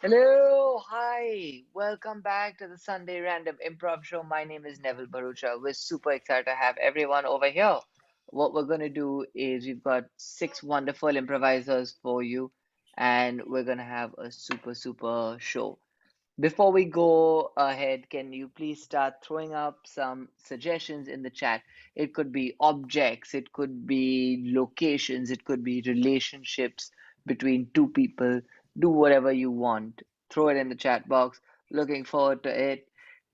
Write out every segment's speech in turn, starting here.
Hello, hi, welcome back to the Sunday Random Improv Show. My name is Neville Bharucha. We're super excited to have everyone over here. What we're going to do is we've got six wonderful improvisers for you, and we're going to have a super show. Before we go ahead, can you please start throwing up some suggestions in the chat? It could be objects, it could be locations, it could be relationships between two people. Do whatever you want. Throw it in the chat box. Looking forward to it.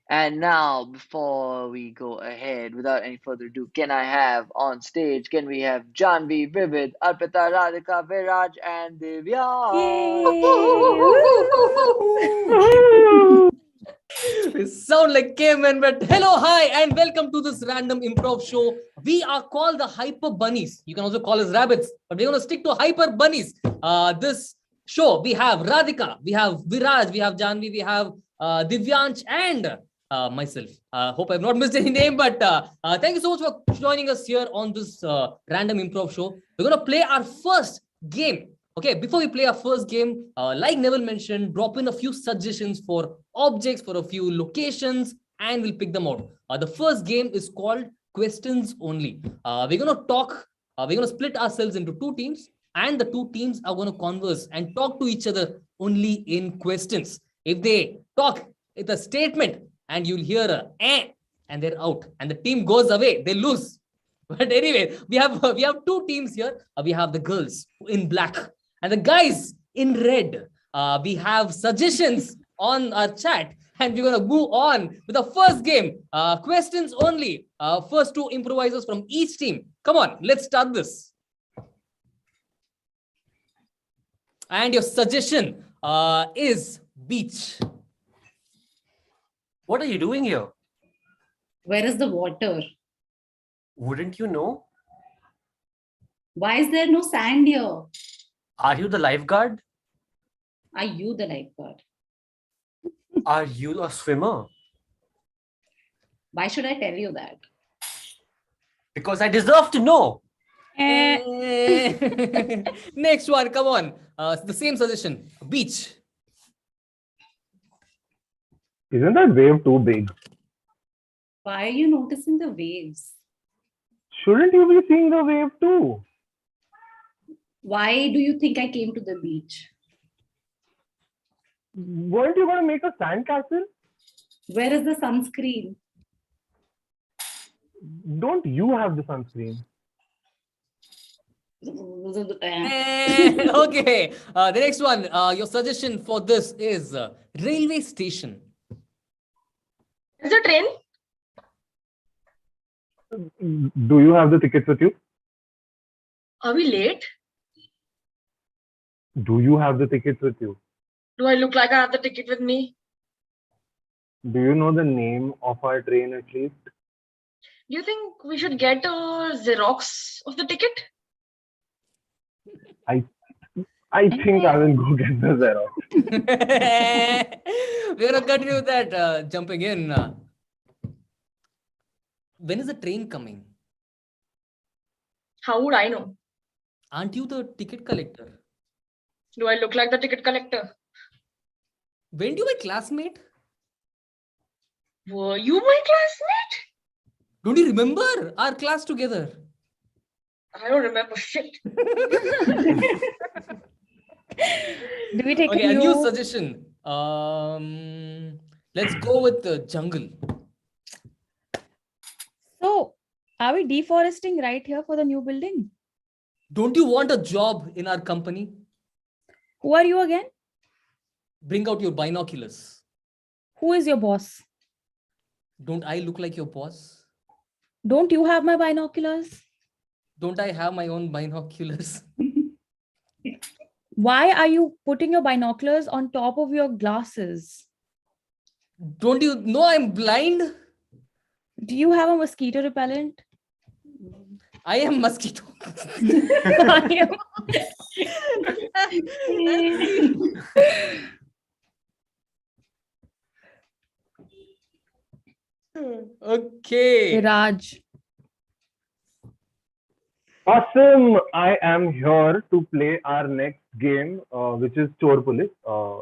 And now, before we go ahead, without any further ado, can I have on stage, can we have Jahanvi, Vividh, Arpita, Radhika, Viraj, and Divyansh? Yay! We sound like cavemen, but hello, hi, and welcome to this random improv show. We are called the Hyper Bunnies. You can also call us rabbits, but we're going to stick to Hyper Bunnies. This show, we have Radhika, we have Viraj, we have Jahanvi, we have Divyansh, and myself. Hope I've not missed any name, but thank you so much for joining us here on this random improv show. We're going to play our first game. Okay, before we play our first game, like Neville mentioned, drop in a few suggestions for objects, for a few locations, and we'll pick them out. The first game is called Questions Only. We're going to talk, we're going to split ourselves into two teams, and the two teams are going to converse and talk to each other only in questions. If they talk, it's a statement, and you'll hear a eh, and they're out, and the team goes away, they lose. But anyway, we have two teams here. We have the girls in black and the guys in red. We have suggestions on our chat, and we're gonna move on with the first game. Questions only. First two improvisers from each team. Come on, let's start this. And your suggestion is beach. What are you doing here? Where is the water? Wouldn't you know? Why is there no sand here? Are you the lifeguard? Are you the lifeguard? Are you a swimmer? Why should I tell you that? Because I deserve to know. Next one, come on. The same suggestion. Beach. Isn't that wave too big? Why are you noticing the waves? Shouldn't you be seeing the wave too? Why do you think I came to the beach? Weren't you going to make a sandcastle? Where is the sunscreen? Don't you have the sunscreen? Okay. The next one. Your suggestion for this is railway station. Is the train? Do you have the tickets with you? Are we late? Do you have the tickets with you? Do I look like I have the ticket with me? Do you know the name of our train at least? Do you think we should get a Xerox of the ticket? I think I will go get the Xerox. We're gonna continue with that. Jumping in. When is the train coming? How would I know? Aren't you the ticket collector? Do I look like the ticket collector? Weren't you my classmate? Were you my classmate? Don't you remember our class together? I don't remember shit. Do we take Okay, a new suggestion. Let's go with the jungle. So, are we deforesting right here for the new building? Don't you want a job in our company? Who are you again? Bring out your binoculars. Who is your boss? Don't I look like your boss? Don't you have my binoculars? Don't I have my own binoculars? Why are you putting your binoculars on top of your glasses? Don't you know I'm blind? Do you have a mosquito repellent? I am mosquito. Okay. Viraj. Awesome! I am here to play our next game, which is Chor Police.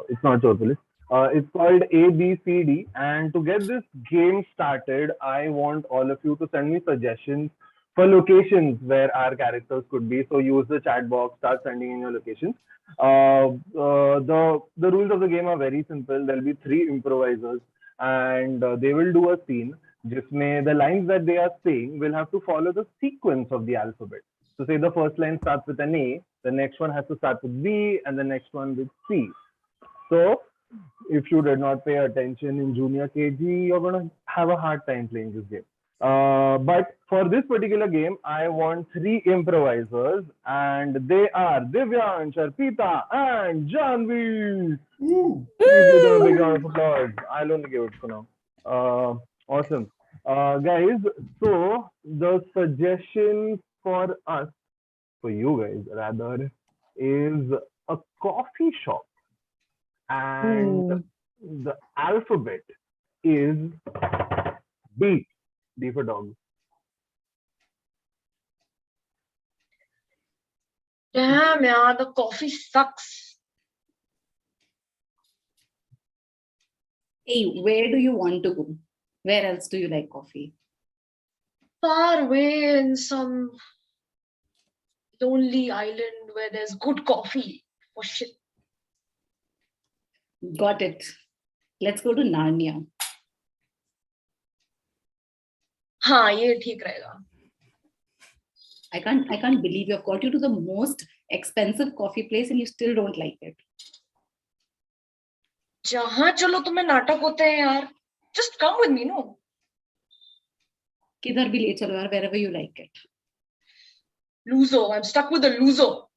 It's not Chor Police. It's called ABCD. And to get this game started, I want all of you to send me suggestions for locations where our characters could be. So use the chat box, start sending in your locations. The rules of the game are very simple. There'll be three improvisers, and they will do a scene. जिसमें the lines that they are saying will have to follow the sequence of the alphabet. So say the first line starts with an A, the next one has to start with B, and the next one with C. So if you did not pay attention in junior KG, you're gonna have a hard time playing this game. But for this particular game, I want three improvisers, and they are Divyansh, Arpita, and Jahanvi. Please give them a big round of applause. I'll only give it for now. Awesome. Guys, so the suggestion for us, for you guys rather, is a coffee shop. And Ooh. the alphabet is D. D for dog. Damn, yeah, the coffee sucks. Hey, where do you want to go? Where else do you like coffee? Far away in some lonely island where there's good coffee. Oh shit. Got it. Let's go to Narnia. हाँ ये ठीक रहेगा. I can't believe you've got you to the most expensive coffee place and you still don't like it. जहाँ चलो तुम्हें नाटक होते हैं यार. Just come with me, no? किधर भी ले चलो यार, wherever you like it. Loser. I'm stuck with a loser.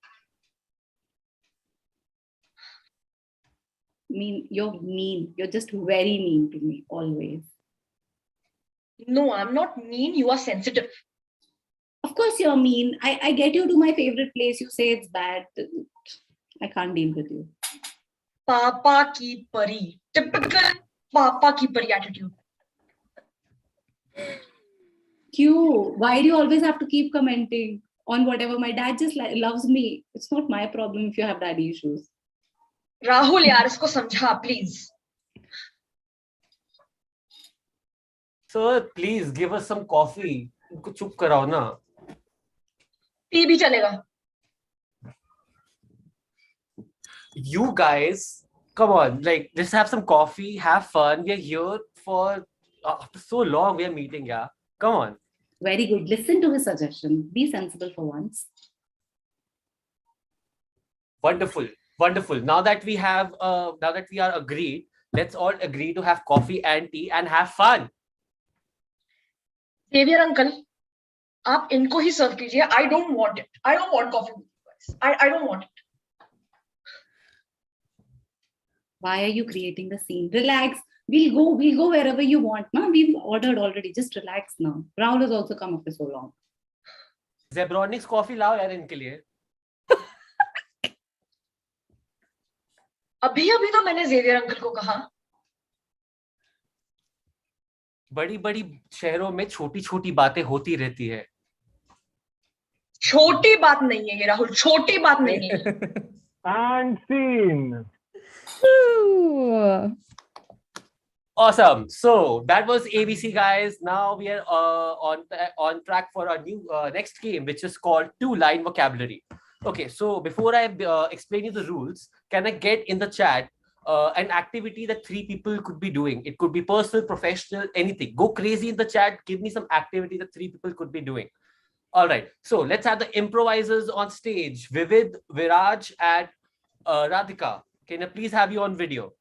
You're mean. You're just very mean to me, always. No, I'm not mean. You are sensitive. Of course you're mean. I get you to my favorite place. You say it's bad. I can't deal with you. Papa ki pari. Typical Papa ki pari attitude. Q, why do you always have to keep commenting on whatever? My dad just loves me. It's not my problem if you have daddy issues. Rahul यार इसको समझा please. Sir, please give us some coffee. इनको चुप कराओ ना. T भी चलेगा. You guys, come on, like just have some coffee, have fun. We're here for after so long. We are meeting, yeah. Come on. Very good. Listen to his suggestion. Be sensible for once. Wonderful, wonderful. Now that we are agreed, let's all agree to have coffee and tea and have fun. Xavier uncle, आप इनको ही सर्व कीजिए. I don't want it. I don't want coffee with you guys. I don't want it. Why are you creating the scene? Relax. We'll go wherever you want. No, we've ordered already. Just relax now. Rahul has also come after so long. Zebronics coffee लाओ यार इनके लिए. अभी तो मैंने Xavier uncle को कहा. बड़ी बड़ी शहरों में छोटी छोटी बातें होती रहती है. छोटी बात नहीं है ये राहुल. छोटी बात नहीं है. And scene. Ooh. Awesome. So that was ABC, guys. Now we are on track for our new next game, which is called two-line vocabulary. Okay. So before I explain you the rules, can I get in the chat an activity that three people could be doing? It could be personal, professional, anything. Go crazy in the chat. Give me some activity that three people could be doing. All right. So let's have the improvisers on stage. Vividh, Viraj, and Radhika. Can I please have you on video?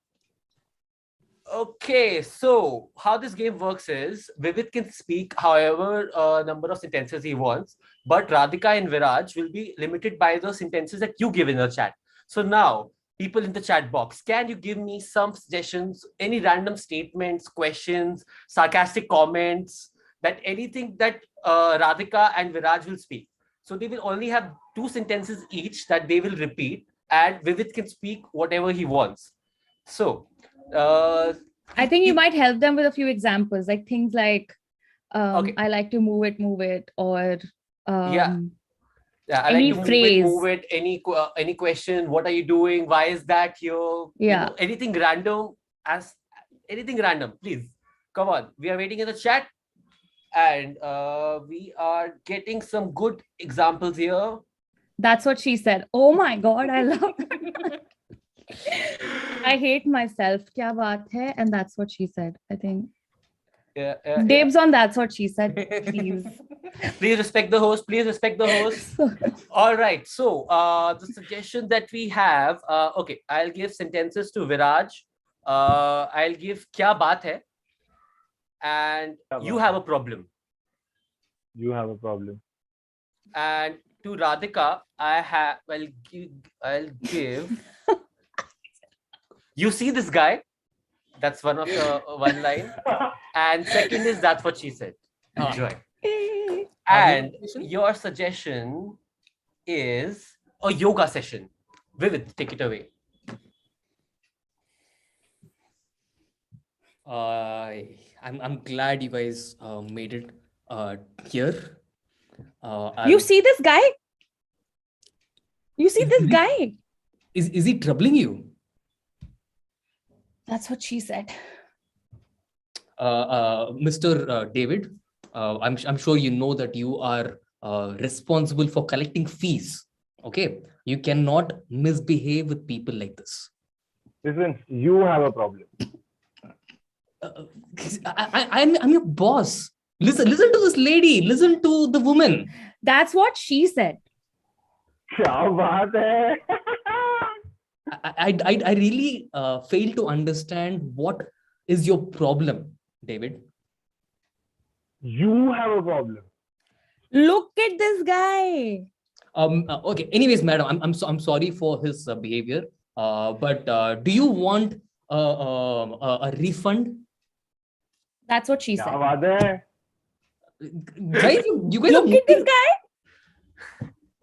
Okay, so how this game works is Vividh can speak however number of sentences he wants, but Radhika and Viraj will be limited by the sentences that you give in the chat. So now, people in the chat box, can you give me some suggestions, any random statements, questions, sarcastic comments, that anything that Radhika and Viraj will speak. So they will only have 2 sentences each that they will repeat, and Vividh can speak whatever he wants. So I think you might help them with a few examples, like things like Okay. I like to move it, or Yeah. Yeah, I Any like to phrase. move it. Any question? What are you doing? Why is that here? Yeah. Anything random. Anything random, please. Come on. We are waiting in the chat, and we are getting some good examples here. That's what she said. Oh my God, I love I hate myself. Kya baat hai? And that's what she said. I think. Yeah, Dibs on that's what she said. Please. Please respect the host. Please respect the host. All right. So the suggestion that we have, okay, I'll give sentences to Viraj. I'll give kya baat hai, and you have a problem. You have a problem. And to Radhika, I'll give. You see this guy? That's one of the one line. And second is that's what she said. Enjoy. And your suggestion is a yoga session. Vividh, take it away. I'm glad you guys made it here. You see this guy? You see this guy? Is he troubling you? That's what she said. Mr. David, I'm sure you know that you are responsible for collecting fees. Okay, you cannot misbehave with people like this. Listen, you have a problem. I'm your boss. Listen to this lady. Listen to the woman. That's what she said. क्या बात है? I really fail to understand what is your problem, David. You have a problem. Look at this guy. Okay. Anyways, madam, I'm sorry for his behavior. But do you want a refund? That's what she क्या said. बात है? Guys, you guys Look at this guy.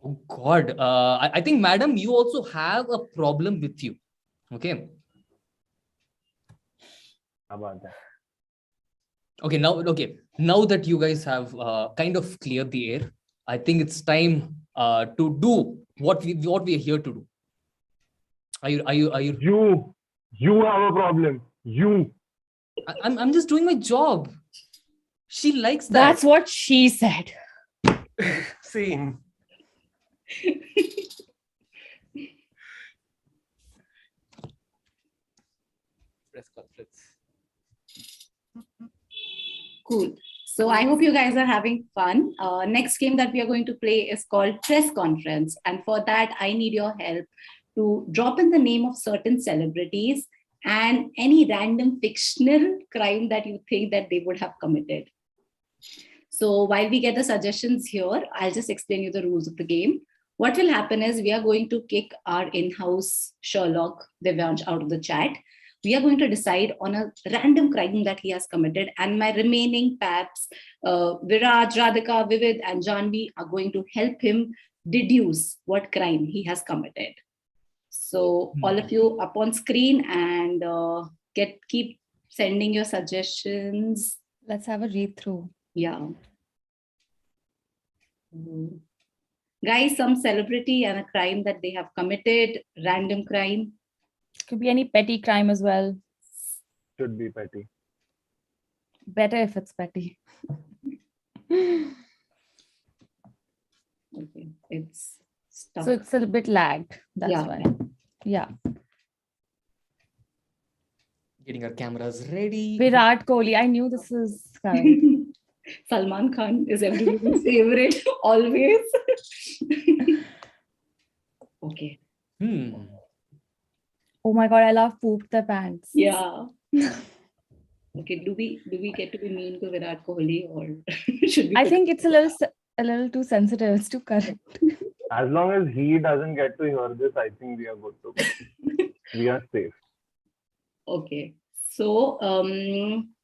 Oh God. I think, madam, you also have a problem with you. Okay. क्या बात है? Okay. Now that you guys have kind of cleared the air, I think it's time to do what we are here to do. Are you? You have a problem. You. I'm just doing my job. She likes that. That's what she said. Scene. Press conference. Cool. So I hope you guys are having fun. Next game that we are going to play is called Press Conference. And for that, I need your help to drop in the name of certain celebrities and any random fictional crime that you think that they would have committed. So while we get the suggestions here, I'll just explain you the rules of the game. What will happen is we are going to kick our in-house Sherlock Divyansh out of the chat. We are going to decide on a random crime that he has committed, and my remaining paps, Viraj, Radhika, Vividh, and Jahanvi are going to help him deduce what crime he has committed. So all of you up on screen and keep sending your suggestions. Let's have a read through. Yeah. Guys, some celebrity and a crime that they have committed, random crime. Could be any petty crime as well. Should be petty. Better if it's petty. Okay, it's stuck. So it's a bit lagged. That's Yeah. why. Yeah. Getting our cameras ready. Virat Kohli. I knew this is coming. Salman Khan is everybody's favorite, always. Okay. Oh my God, I love pooped the pants. Yeah. Okay. Do we get to be mean to Virat Kohli, or should we? I think it's a little too sensitive. It's too correct. As long as he doesn't get to hear this, I think we are good to go. We are safe. Okay. So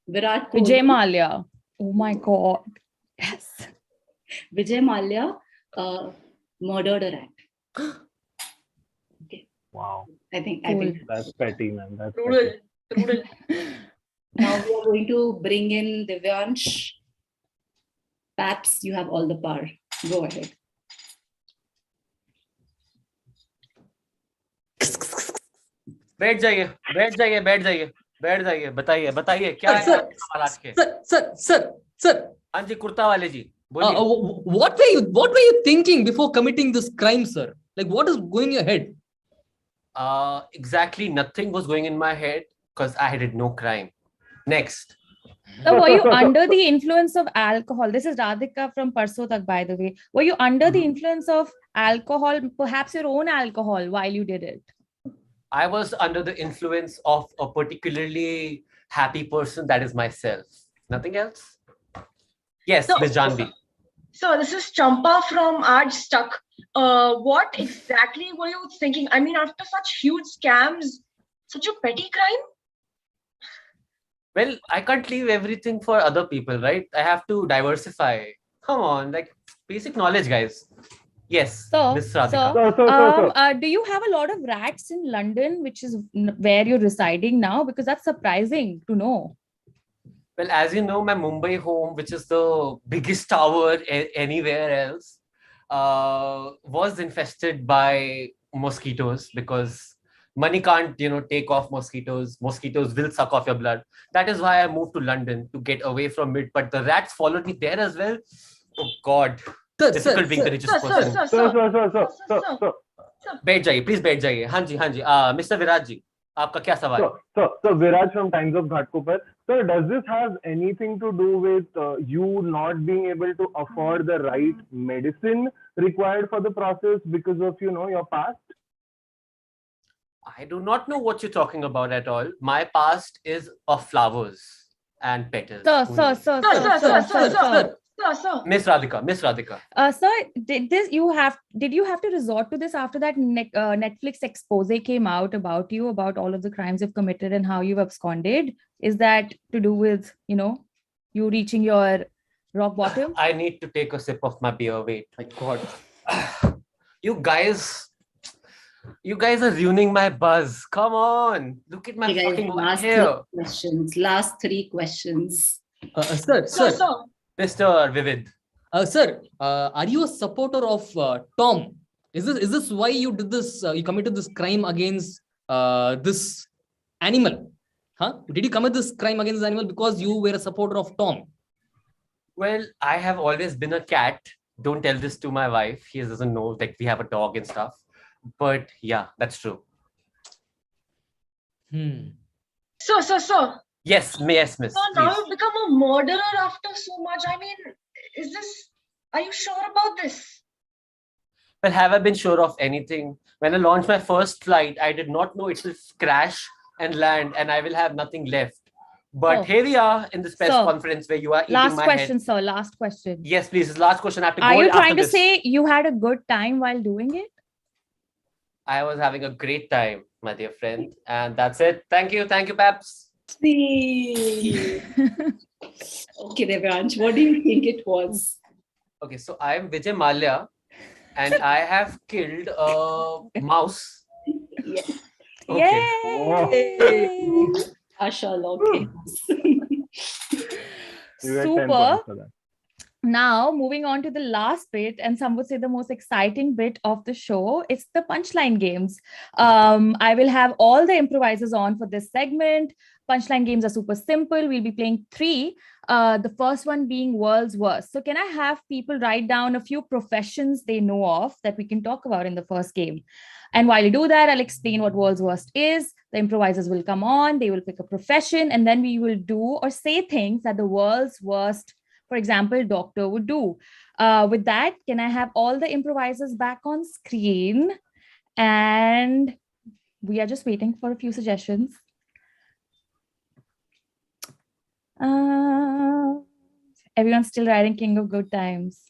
Virat Kohli. Vijay Mallya. Oh my God. Yes. Vijay Mallya murdered a rat. Okay. Wow. I think That's petty, man. That's Brutal. petty. Brutal. now we are going to bring in Divyansh. Paps, you have all the power. Go ahead. बैठ जाइए बैठ जाइए बैठ जाइए बैठ जाइए बताइए बताइए क्या है Sir, आपके सवाल आज के sir. हाँ जी कुर्ता वाले जी बोलिए What were you thinking before committing this crime, sir? Like, what is going in your head? exactly nothing was going in my head because I did no crime. Next. So were you under the influence of alcohol? This is Radhika from Parso Tak, by the way. Were you under the influence of alcohol, perhaps your own alcohol, while you did it? I was under the influence of a particularly happy person, that is myself. Nothing else? Yes, So- Miss Jahanvi. So this is Champa from Aaj Stuck. What exactly were you thinking? I mean, after such huge scams, such a petty crime? Well, I can't leave everything for other people, right? I have to diversify. Come on, like basic knowledge, guys. Yes, So, Miss Radhika. do you have a lot of rats in London, which is where you're residing now? Because that's surprising to know. Well, as you know, my Mumbai home, which is the biggest tower anywhere else, was infested by mosquitoes because money can't, take off mosquitoes. Mosquitoes will suck off your blood. That is why I moved to London to get away from it. But the rats followed me there as well. Oh God, difficult being the richest person. So, बैठ जाइए, please बैठ जाइए. हाँ जी, हाँ जी. Mr. Viraj जी, आपका क्या सवाल है? so Viraj from Times of Ghatkopar. Sir, does this have anything to do with you not being able to afford the right medicine required for the process because of, your past? I do not know what you're talking about at all. My past is of flowers and petals. Sir. Miss Radhika. Sir, did you have to resort to this after that Netflix expose came out about you, about all of the crimes you've committed and how you've absconded? Is that to do with, you reaching your rock bottom? I need to take a sip of my beer. Wait. My God. You guys are ruining my buzz. Come on. Look at my Okay, guys, fucking white hair. Last three questions. Sir. Mr. Vividh. Sir, are you a supporter of Tom? Is this why you did this? You committed this crime against this animal? Huh? Did you commit this crime against this animal because you were a supporter of Tom? Well, I have always been a cat. Don't tell this to my wife. She doesn't know that we have a dog and stuff. But yeah, that's true. So. Yes, miss. So now you've become a murderer after so much. I mean, are you sure about this? Well, have I been sure of anything? When I launched my first flight, I did not know it will crash and land and I will have nothing left. But here we are in this press conference where you are eating my head. Last question. Yes, please. Last question. I have to go. Are you trying to say you had a good time while doing it? I was having a great time, my dear friend. And that's it. Thank you, Paps. Okay, Divyansh, what do you think it was? Okay, so I am Vijay Mallya and I have killed a mouse. Yes. Okay. Yay! Sherlock. Super. Now, moving on to the last bit, and some would say the most exciting bit of the show, it's the Punchline Games. I will have all the improvisers on for this segment. Punchline Games are super simple. We'll be playing 3. The first one being world's worst. So can I have people write down a few professions they know of that we can talk about in the first game? And while you do that, I'll explain what world's worst is. The improvisers will come on, they will pick a profession, and then we will do or say things that the world's worst, for example, doctor would do. With that, can I have all the improvisers back on screen? And we are just waiting for a few suggestions. Everyone's still writing King of Good Times.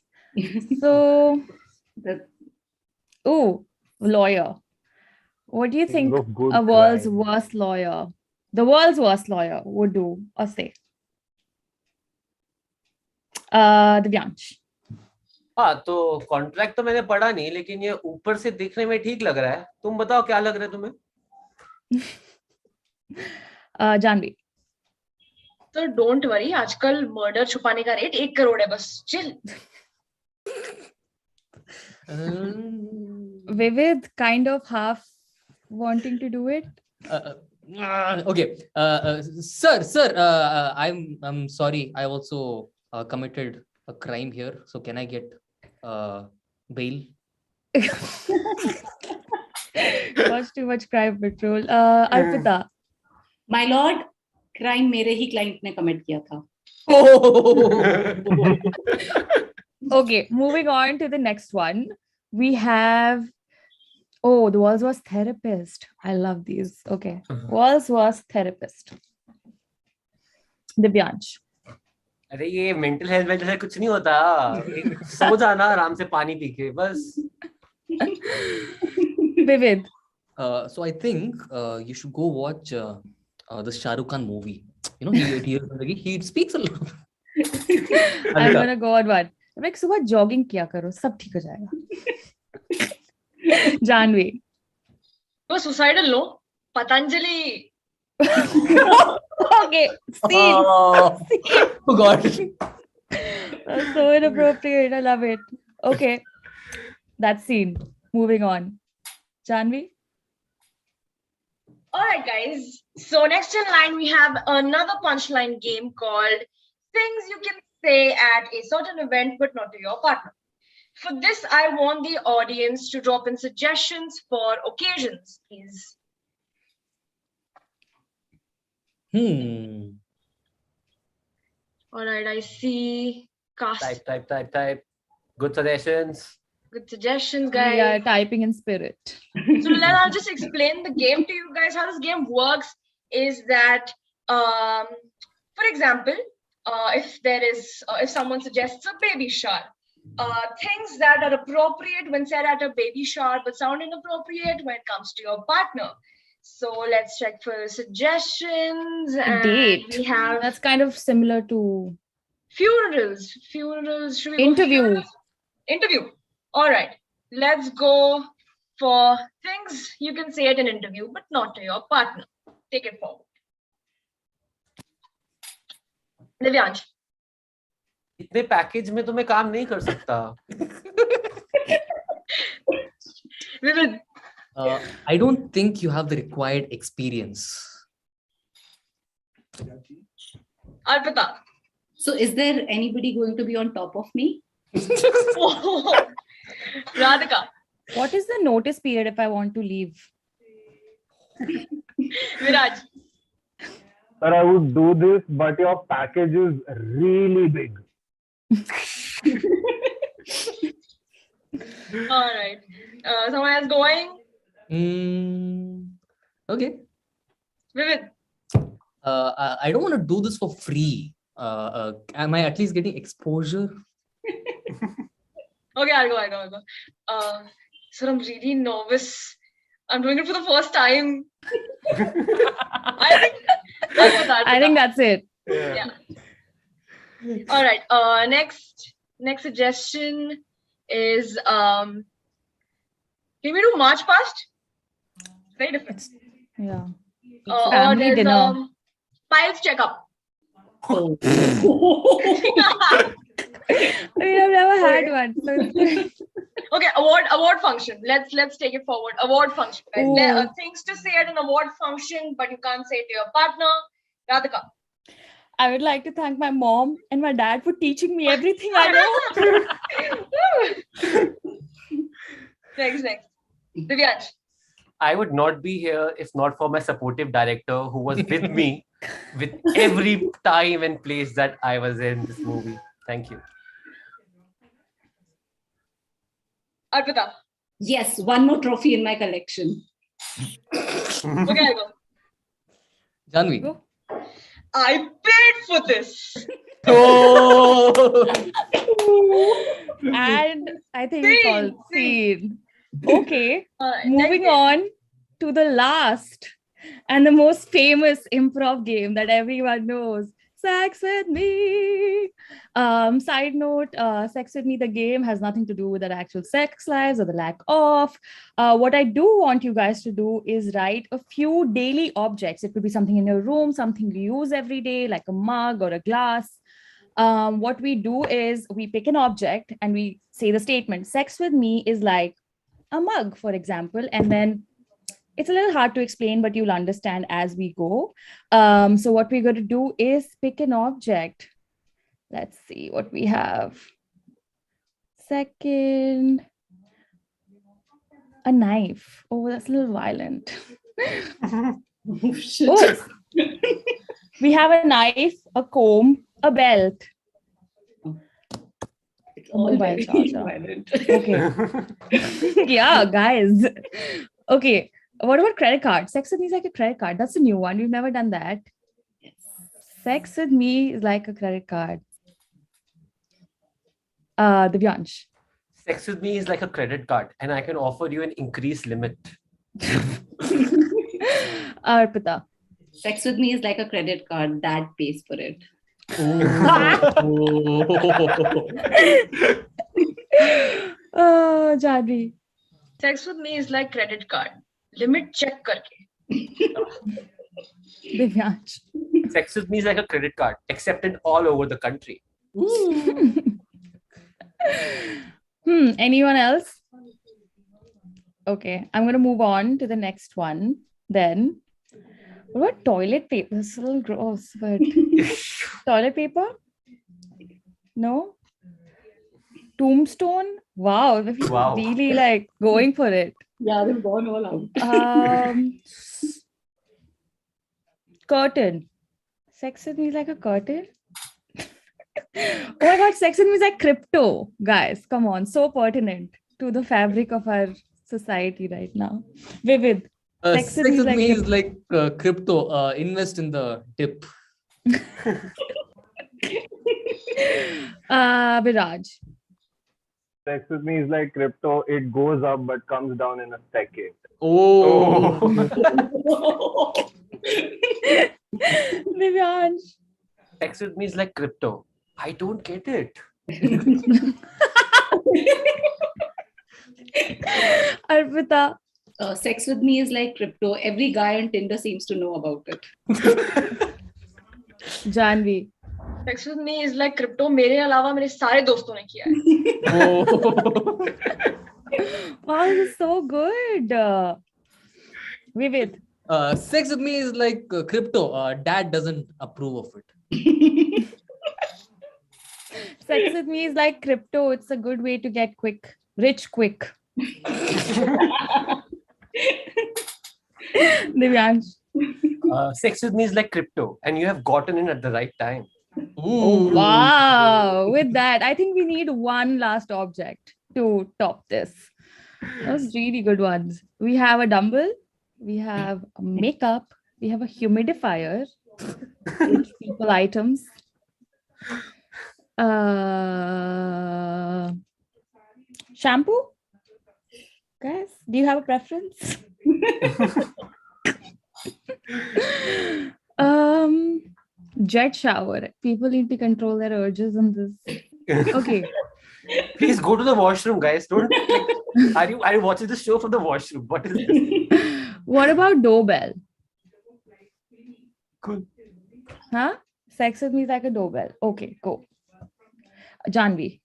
So, lawyer. What do you think a world's worst lawyer, the world's worst lawyer would do or say? Divyansh. हाँ तो contract तो मैंने पढ़ा नहीं लेकिन ये ऊपर से देखने में ठीक लग रहा है. तुम बताओ क्या लग रहा है तुम्हें? Jahanvi. So don't worry, आजकल मर्डर छुपाने का रेट 1 करोड़ है बस. Chill. Vividh kind of half wanting to do it. Okay, sir. I'm sorry. I also committed a crime here. So can I get bail? Watch too much crime patrol. Arpita. My lord, crime मेरे ही client ने commit किया था. Okay, moving on to the next one. We have. Oh, the Walls was therapist. I love these. Okay, Walls was therapist. Divyansh. अरे ये mental health में जैसे कुछ नहीं होता, सो जाना आराम से पानी पी के बस. Vividh. So I think you should go watch the Shah Rukh Khan movie. You know, he speaks a lot. I'm gonna go on one. मैं सुबह जॉगिंग किया करो, सब ठीक हो जाएगा. जानवी. तो suicidal no, Patanjali. Okay, scene. Oh God. That's so inappropriate. I love it. Okay, that scene. Moving on. Jahanvi. All right, guys. So next in line, we have another punchline game called Things You Can Say at a Certain Event but Not to Your Partner. For this, I want the audience to drop in suggestions for occasions, please. All right, I see cast. Type. Good suggestions. Good suggestions, guys. We are typing in spirit. So I'll just explain the game to you guys. How this game works is that, for example, if someone suggests a baby shower, things that are appropriate when said at a baby shower but sound inappropriate when it comes to your partner. So let's check for suggestions. And Date. we have That's kind of similar to funerals. Funerals. Should we go interview. funerals? Interview. All right. Let's go for things you can say at an interview, but not to your partner. Take it forward. Divyansh. इतने package में तो मैं काम नहीं कर सकता. Vividh. I don't think you have the required experience. Arpita. So is there anybody going to be on top of me? Radhika. What is the notice period if I want to leave? Viraj. Sir, I would do this, but your package is really big. All right. Someone else going? Okay. Vividh. I don't want to do this for free. Am I at least getting exposure? Okay, I'll go. Sir, I'm really nervous. I'm doing it for the first time. I think that's it. Yeah. All right. Next suggestion is can we do March Past? Very different. Yeah. Or there's Piles checkup. Oh. I mean, I've never had one. So Okay, award function. Let's take it forward. Award function. Guys. There are things to say at an award function, but you can't say it to your partner. Radhika. I would like to thank my mom and my dad for teaching me everything I know. Next. Divyansh. I would not be here if not for my supportive director who was with me with every time and place that I was in this movie. Thank you. Arpita. Yes, one more trophy in my collection. Okay, I go. Jahanvi. I paid for this. Oh. And I think it's all scene. Okay, moving on to the last and the most famous improv game that everyone knows, Sex With Me. Side note, Sex With Me, the game, has nothing to do with the actual sex lives or the lack of. What I do want you guys to do is write a few daily objects. It could be something in your room, something you use every day, like a mug or a glass. What we do is we pick an object and we say the statement, Sex With Me is like a mug, for example, and then It's a little hard to explain, but you'll understand as we go. So what we're going to do is pick an object. Let's see what we have. Second, a knife. Oh, that's a little violent. Oh, shit. Oh, we have a knife, a comb, a belt. It's all Mobile very charger. violent. Okay. Yeah, guys. Okay. What about credit card? Sex with me is like a credit card. That's a new one. We've never done that. Yes. Sex with me is like a credit card. Divyansh. Sex with me is like a credit card, and I can offer you an increased limit. Arpita. Sex with me is like a credit card. Dad pays for it. Jahanvi. Sex with me is like credit card. Limit check karke. Divyansh. Sex with me is like a credit card, accepted all over the country. Anyone else? Okay, I'm going to move on to the next one then. What about toilet paper? It's a little gross, but toilet paper? No? Tombstone? Wow, Wow. really like going for it. Yeah, they've gone all out. Curtain. Sex with me is like a curtain? Oh my god, sex with me is like crypto. Guys, come on. So pertinent to the fabric of our society right now. Vividh. Sex with me is like crypto. Invest in the dip. Viraj. Sex with me is like crypto. It goes up but comes down in a second. Oh. Divyansh. Sex with me is like crypto. I don't get it. Arpita. Sex with me is like crypto. Every guy on Tinder seems to know about it. Jahanvi. Sex with me is like crypto. मेरे अलावा मेरे सारे दोस्तों ने किया है. Wow, this is so good. Vividh. Sex with me is like crypto. Dad doesn't approve of it. Sex with me is like crypto. It's a good way to get rich quick. Divyansh. Sex with me is like crypto, and you have gotten in at the right time. Oh, wow. With that, I think we need one last object to top this. Those really good ones. We have a dumbbell, we have a makeup, we have a humidifier, people items. Shampoo? Guys, do you have a preference? Jet shower. People need to control their urges on this. Okay. Please go to the washroom, guys. Don't. Are you watching the show from the washroom? What is this? What about doorbell? Cool. Huh? Sex with me is like a doorbell. Okay, go. Jahanvi.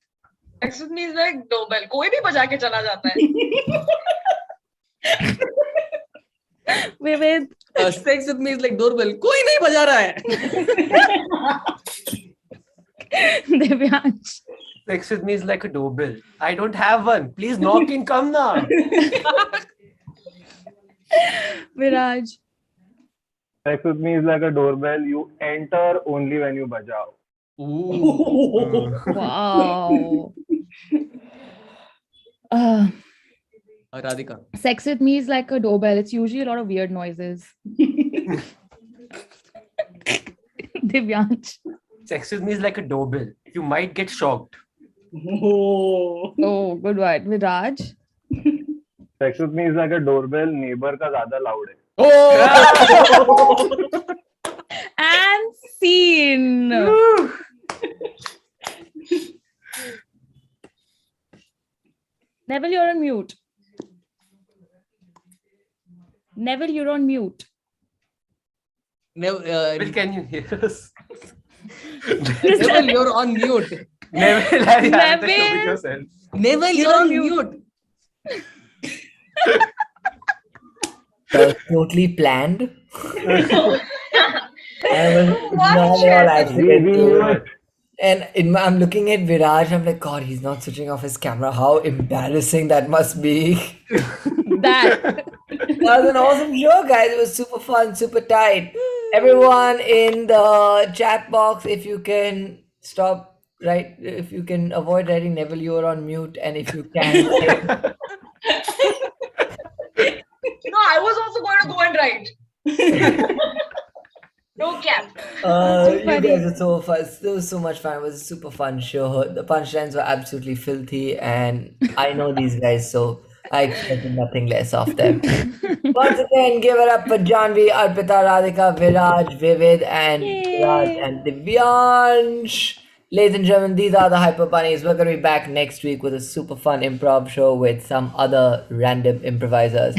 Sex with me is like doorbell. कोई भी बजा के चला जाता है. Vividh. Sex with me is like doorbell. कोई नहीं बजा रहा है. Divyansh. Sex with me is like a doorbell. I don't have one. Please knock in, come now. Viraj. Sex with me is like a doorbell. You enter only when you bajao. Wow. Radhika. Sex with me is like a doorbell. It's usually a lot of weird noises. Divyansh. Sex with me is like a doorbell. You might get shocked. Oh, good one. Viraj. Sex with me is like a doorbell. Neighbor का ज़्यादा loud है. Oh! And scene. Neville, you're on mute. Neville, you're on mute. Neville, can you hear us? Neville, you're on mute. Neville, have you had the show Neville. with yourself? Neville, you're on mute. That was totally planned. And it was What not at all chess? We knew accidental. it. And I'm looking at Viraj. I'm like, God, he's not switching off his camera. How embarrassing that must be. That. That was an awesome show, guys. It was super fun, super tight. Everyone in the chat box, if you can if you can avoid writing Neville, you are on mute, and if you can, No, I was also going to go and write. No cap. you funny. guys are so fun. It was so much fun. It was a super fun show. The punchlines were absolutely filthy, and I know these guys, so I expected nothing less of them. Once again, give it up for Jahanvi, Arpita, Radhika, Viraj, Vividh, and Viraj and Divyansh. Ladies and gentlemen, these are the Hyper Bunnies. We're going to be back next week with a super fun improv show with some other random improvisers.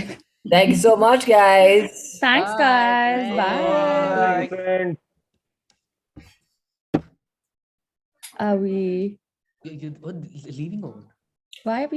Thank you so much, guys. Thanks, guys. Bye. Friends. Are we? You're leaving or what? Why are we